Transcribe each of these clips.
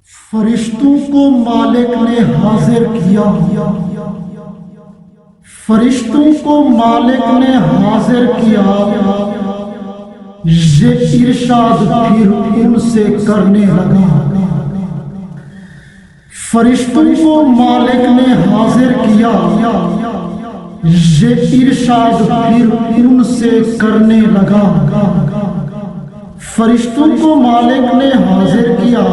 فرشتوں کو مالک نے حاضر کیا، فرشتوں کو مالک نے حاضر کیا، یہ ارشاد پھر ان سے کرنے لگا۔ فرشتوں کو مالک نے حاضر کیا، یہ ارشاد پھر ان سے کرنے لگا۔ فرشتوں کو مالک نے حاضر کیا،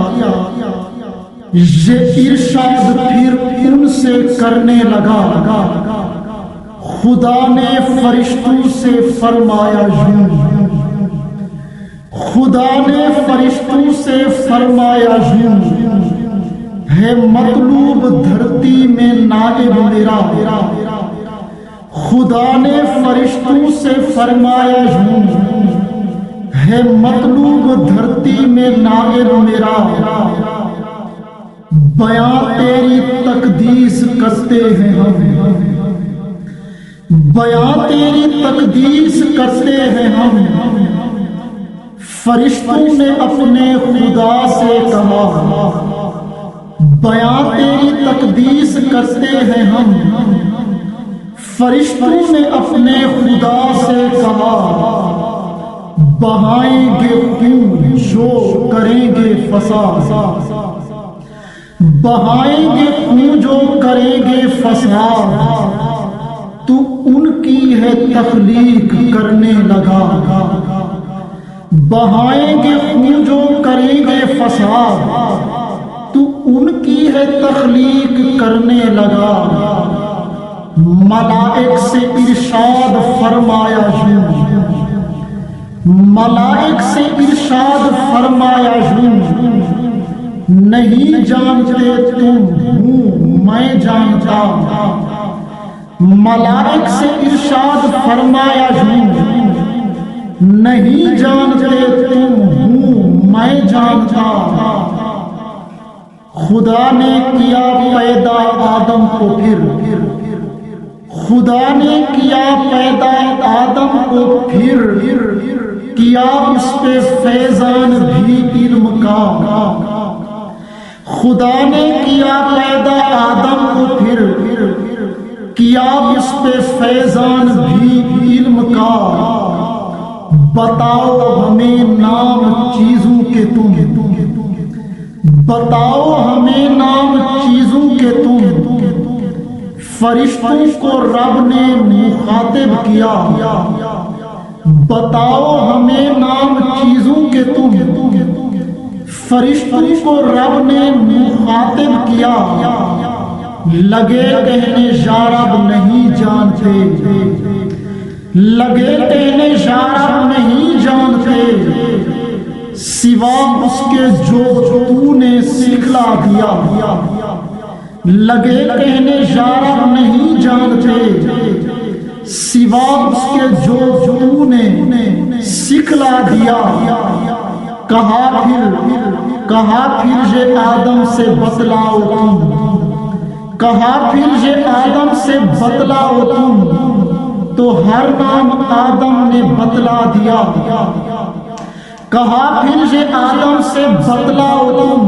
یہ ارشاد پھر ان سے کرنے لگا۔ خدا نے فرشتوں سے فرمایا یوں، خدا نے فرشتوں سے فرمایا یوں، ہے مطلوب دھرتی میں نائب میرا۔ خدا نے فرشتوں سے فرمایا یوں، ہے مطلوب دھرتی میں نائب میرا۔ بیاں تیری تقدیس کرتے ہیں ہم، بیاں تیری تقدیس کرتے ہیں ہم۔ فرشتوں نے اپنے خدا سے کہا، بیاں تیری تقدیس کرتے ہیں ہم۔ فرشتوں نے اپنے خدا سے کہا، بہائیں گے خون جو کریں گے فساد، بہائیں گے خون جو کریں گے فساد۔ تو ان کی ہے تخلیق کرنے لگا، بہائیں گے خون جو کریں گے فساد۔ تو ان کی ہے تخلیق کرنے لگا۔ ملائک سے ارشاد فرمایا یوں، ملائک سے ارشاد فرمایا یوں، نہیں جانتے تم ہوں میں جانتا۔ ملائک سے ارشاد فرمایا یوں، نہیں جانتے تم ہوں میں جانتا۔ خدا نے کیا پیدا آدم کو، پھر خدا نے کیا پیدا آدم کو، پھر کیا اس پہ فیضان بھی علم کا۔ خدا نے کیا پیدا آدم کو، پھر کیا اس پہ فیضان بھی علم کا۔ بتاؤ ہمیں نام چیزوں کے تم، بتاؤ ہمیں نام چیزوں کے تم۔ فرشتوں کو رب نے مخاطب کیا، بتاؤ ہمیں نام چیزوں کے تم۔ فرشتوں کو رب نے مخاطب کیا، لگے کہنے یا رب نہیں جانتے، لگے کہنے یا رب نہیں جانتے، سوا اس کے جو تو نے سکھلا دیا۔ لگے کہنے یا رب نہیں جانتے، سوا اس کے جو تو نے سکھلا دیا۔ کہا پھر یہ آدم سے بتلاؤ تم، کہا پھر یہ آدم سے بتلاؤ تم، تو ہر نام آدم نے بتلا دیا۔ کہا پھر یہ آدم سے بتلاؤ تم،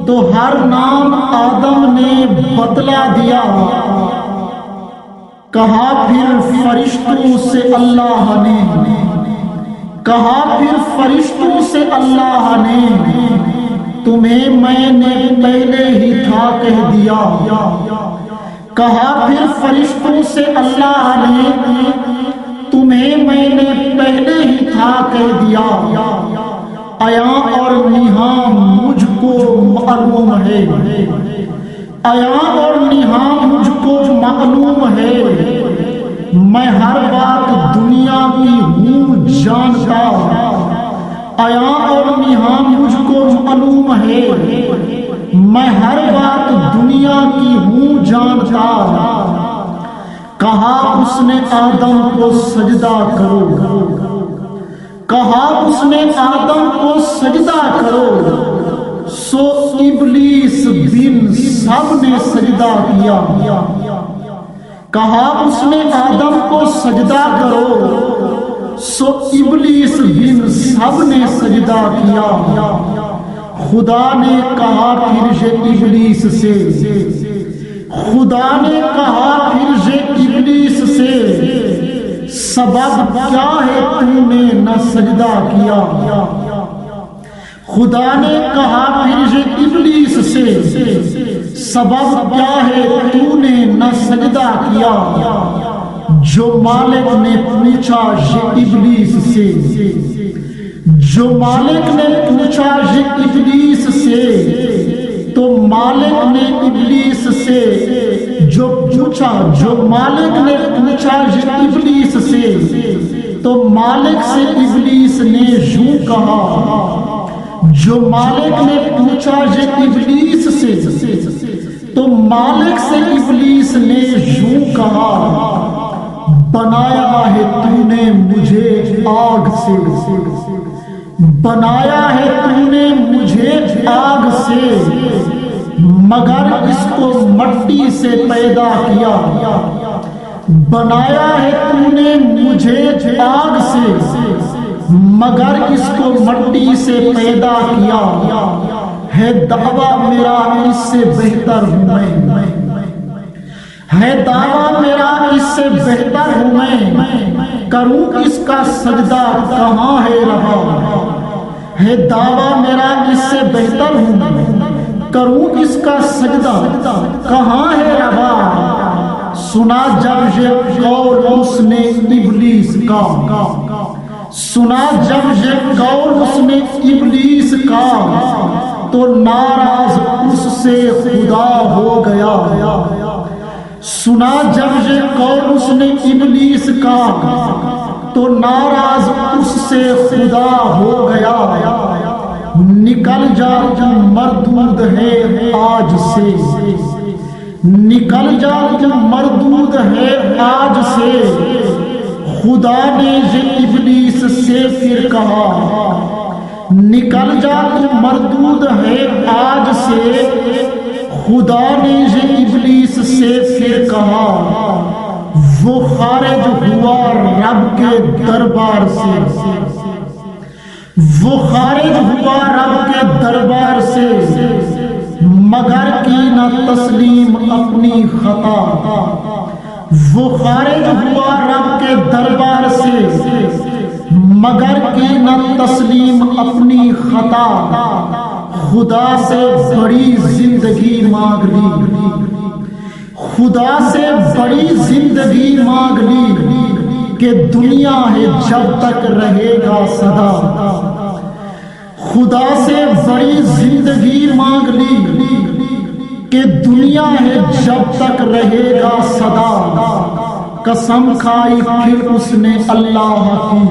تو ہر نام آدم نے بتلا دیا۔ کہا پھر فرشتوں سے اللہ نے، کہا پھر فرشتوں سے اللہ نے، تمہیں میں نے پہلے ہی تھا کہہ دیا۔ کہا پھر فرشتوں سے اللہ نے، تمہیں میں نے پہلے ہی تھا کہہ دیا۔ عیاں اور نہاں مجھ کو معلوم ہے، عیاں اور نہاں مجھ کو معلوم ہے، میں ہر بات دنیا کی ہوں جانتا۔ عیاں اور نہاں مجھ کو معلوم ہے، میں ہر بات دنیا کی ہوں جانتا۔ کہا اس نے آدم کو سجدہ کرو، کہا اس نے آدم کو سجدہ کرو، سو ابلیس بن سب نے سجدہ کیا۔ کہا اس نے آدم کو سجدہ کرو، سو ابلیس بن سب نے سجدہ کیا۔ خدا نے کہا پھر ابلیس سے، خدا نے کہا پھر ابلیس سے، سبب کیا ہے تو نے نہ سجدہ کیا؟ خدا نے کہا پھر ابلیس سے، سبب کیا ہے تو نے نہ سجدہ کیا؟ جو مالک نے پوچھا ابلیس سے، جو مالک نے پوچھا ابلیس سے، تو مالک نے ابلیس سے جو پوچھا، جو مالک نے پوچھا ابلیس سے، تو مالک سے ابلیس نے یوں کہا، جو مالک نے پوچھا ابلیس سے، تو مالک سے ابلیس نے یوں کہا، بنایا ہے تو نے مجھے آگ سے، بنایا ہے تو نے مجھے آگ سے، مگر اس کو مٹی سے پیدا کیا۔ بنایا ہے تو نے مجھے آگ سے، مگر اس کو مٹی سے پیدا کیا۔ ہے دعویٰ میرا اس سے بہتر ہوں میں، ہے دعویٰ میرا اس سے بہتر ہوں میں، کروں اس کا سجدہ کہاں ہے رہا؟ ہے دعویٰ میرا اس سے بہتر ہوں میں، کروں اس کا سجدہ کہاں ہے رہا؟ سنا جب یہ قول اس نے ابلیس کا، سنا جب یہ قول اس نے ابلیس کا، تو ناراض اس سے خدا ہو گیا۔ سنا جب یہ قول اس نے ابلیس کا، تو ناراض اس سے خدا ہو گیا۔ نکل جا تو مردود ہے آج سے، نکل جا تو مردود ہے آج سے، خدا نے یہ ابلیس سے پھر کہا، نکل جا تو مردود ہے آج سے، خدا نے یہ ابلیس سے پھر کہا، وہ خارج ہوا رب کے دربار سے، وہ خارج ہوا رب کے دربار سے، مگر کی نہ تسلیم اپنی خطا۔ وہ خارج ہوا رب کے دربار سے، مگر کی نہ تسلیم اپنی خطا۔ خدا سے بڑی زندگی مانگ لی، خدا سے بڑی زندگی مانگ لی، کہ دنیا ہے جب تک رہے گا صدا۔ خدا سے بڑی زندگی مانگ لی، کہ دنیا ہے جب تک رہے گا صدا۔ قسم کھائی پھر اس نے اللہ کی،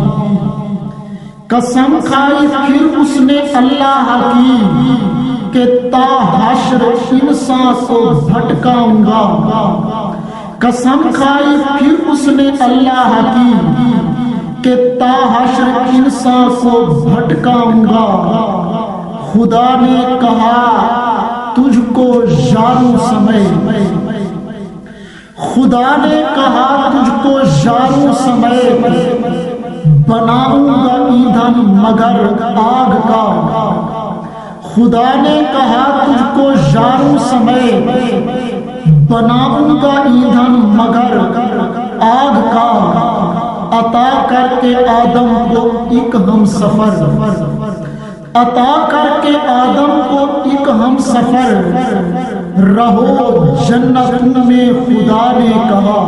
قسم کھائی پھر اس نے اللہ کی، کہ تا حشر انسان کو بھٹکاؤں گا۔ قسم کھائی پھر اس نے اللہ کی، کہ تا حشر انسان کو بھٹکاؤں گا۔ خدا نے کہا تجھ کو یاروں سمے، خدا نے کہا تجھ کو یاروں سمے، بناؤں گا ایندھن مگر آگ کا۔ خدا نے کہا تجھ کو یاروں سمے، بناؤں گا ایندھن مگر آگ کا۔ عطا کر کے آدم کو ایک ہم سفر، عطا کر کے آدم کو ایک ہم سفر، رہو جنت میں خدا نے کہا۔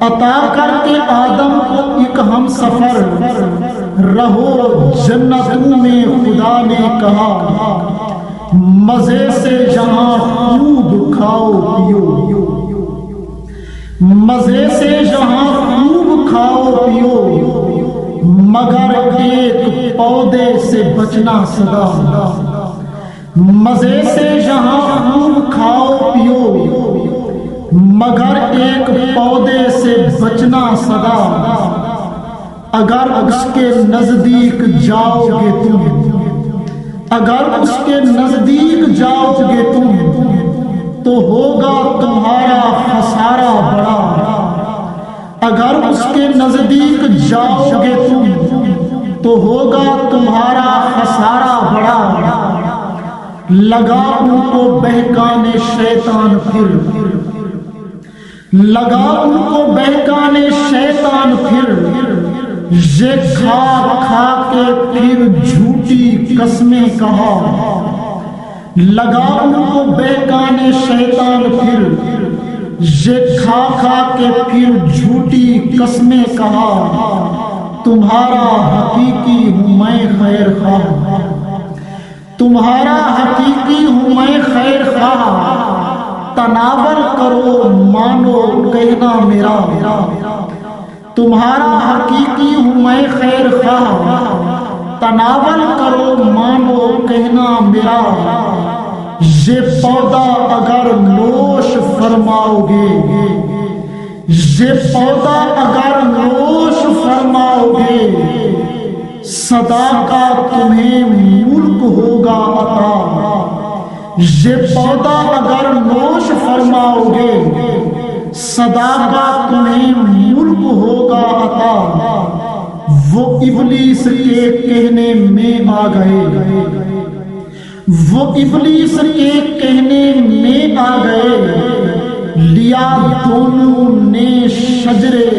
عطا کر کے آدم کو ایک ہم سفر، رہو جنت میں خدا نے کہا۔ مزے سے جہاں خوب کھاؤ پیو، مزے سے جہاں خوب کھاؤ پیو، مگر ایک پودے سے بچنا سدا۔ مزے سے جہاں خوب کھاؤ پیو، مگر ایک پودے سے بچنا سدا۔ اگر اس کے نزدیک جاؤ گے تم، اگر اس کے نزدیک جاؤ گے تم، تو ہوگا تمہارا خسارہ بڑا۔ اگر اس کے نزدیک جاؤ گے تم، تو ہوگا تمہارا خسارہ بڑا۔ لگا ان کو بہکانے شیطان پھر، لگا ان کو بہکانے شیطان پھر، یہ کھا کھا کے پھر جھوٹی قسمیں کہا، لگا ان کو بہکانے شیطان پھر، یہ کھا کھا کے پھر جھوٹی قسمیں کہا، تمہارا حقیقی ہوں میں خیر خواہ، تمہارا حقیقی ہوں میں خیر خواہ، تناول کرو مانو کہنا میرا، تمہارا حقیقی ہوں میں خیر خواہ، تناول کرو مانو کہنا میرا، یہ پودا اگر نوش فرماؤ گے، یہ پودا اگر نوش فرماؤ گے، صدا کا تمہیں ملک ہوگا عطا، یہ پودا اگر نوش فرماؤ گے، صدا کا تمہیں ملک ہوگا عطا، وہ ابلیس کے کہنے میں آ گئے، وہ ابلیس کے کہنے میں آ گئے، لیا دونوں نے شجرے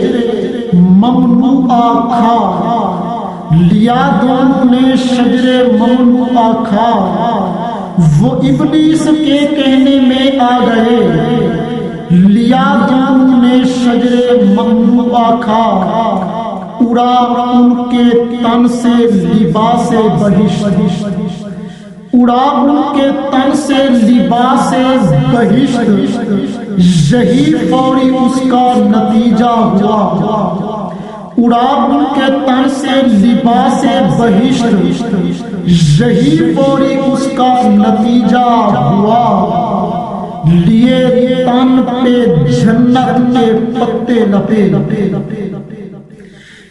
ممنوعہ کھا، لیا دونوں نے شجرے ممنوعہ کھا، وہ ابلیس کے کہنے میں آ گئے، لیا دونوں نے شجرے ممنوعہ کھا، اڑا ان کے تن سے لباس بہشت، اڑا ان کے تن سے لباس بہشت، یہی فوری اس کا نتیجہ ہوا، اڑا ان کے تن سے لباس بہشت، یہی فوری اس کا نتیجہ ہوا، لیے تن پہ جنت کے پتے لپیٹ،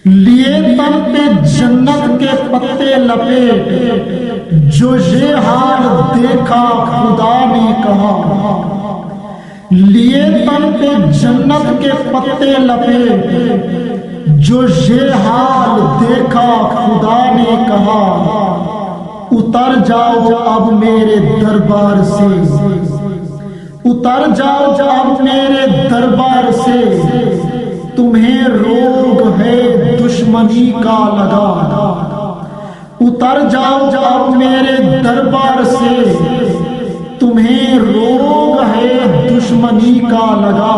لیے تن پہ جنت کے پتے لپیٹ، جو یہ حال دیکھا خدا نے کہا، لیے تن پہ جنت کے پتے لپیٹ، جو یہ حال دیکھا خدا نے کہا، اتر جاؤ اب میرے دربار سے، اتر جاؤ اب میرے دربار سے، تمہیں روگ ہے دشمنی کا لگا، اتر جاؤ اب میرے دربار سے، تمہیں روگ ہے دشمنی کا لگا،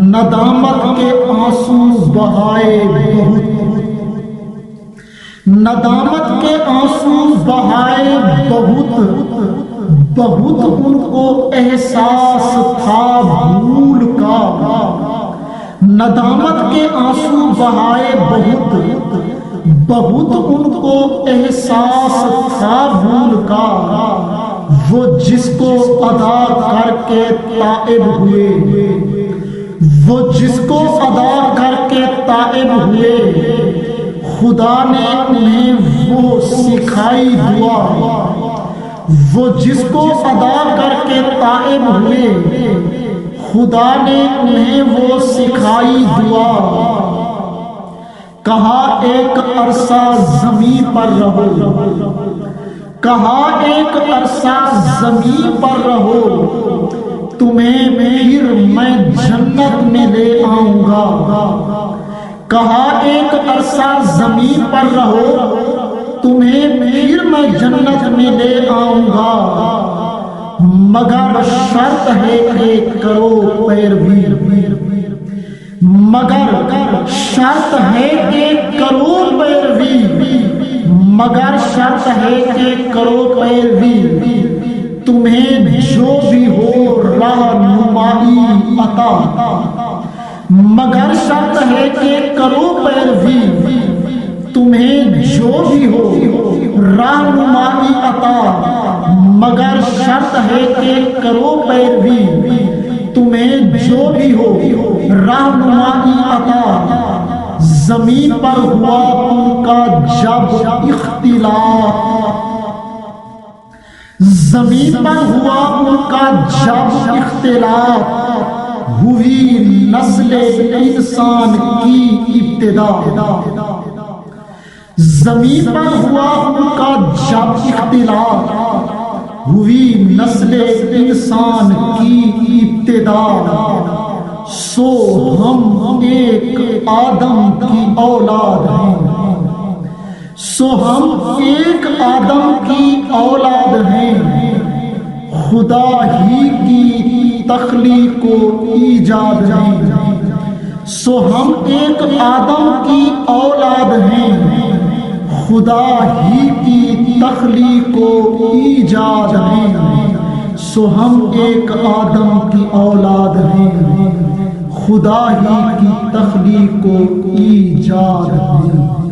ندامت کے آنسو بہائے بہت، ندامت کے آنسو بہائے بہت، بہت ان کو احساس تھا بھول کا، ندامت کے آنسو بہائے بہت، بہت ان کو احساس تھا بھول کا، وہ جس کو ادا کر کے تائب ہوئے، وہ جس کو ادا کر کے تائب ہوئے، خدا نے انہیں وہ سکھائی دعا، وہ جس کو ادا کر کے تائب ہوئے، خدا نے انہیں وہ سکھائی دعا، کہا ایک عرصہ زمین پر رہو، کہا ایک عرصہ زمین پر رہو، تمہیں پھر میں جنت میں لے آؤں گا، کہا ایک عرصہ زمین پر رہو، تمہیں پھر میں جنت میں لے آؤں گا، مگر شرط ہے کہ کرو پیروی، مگر شرط ہے کہ کرو پیروی، مگر شرط ہے کہ کرو پیروی، تمہیں جو بھی ہو رہنمائی عطا، مگر شرط ہے کہ کرو پیروی، تمہیں جو بھی ہو رہنمائی عطا، مگر شرط ہے کہ کرو پیروی، تمہیں جو بھی ہو رہنمائی عطا، زمین پر ہوا ان کا جب اختلاف، زمین پر ہوا ان کا جب اختلاف، ہوئی نسل انسان کی ابتدا، زمین پر ہوا ان کا جب اختلاف، ہوئی نسل انسان کی ابتدا، سو ہم ایک آدم کی اولاد ہیں، سو ہم ایک آدم کی اولاد ہیں، خدا ہی کی تخلیق و ایجاد ہیں، سو ہم ایک آدم کی اولاد ہیں، خدا ہی کی تخلیق و ایجاد ہیں، سو ہم ایک آدم کی اولاد ہیں، خدا ہی کی تخلیق و ایجاد ہیں۔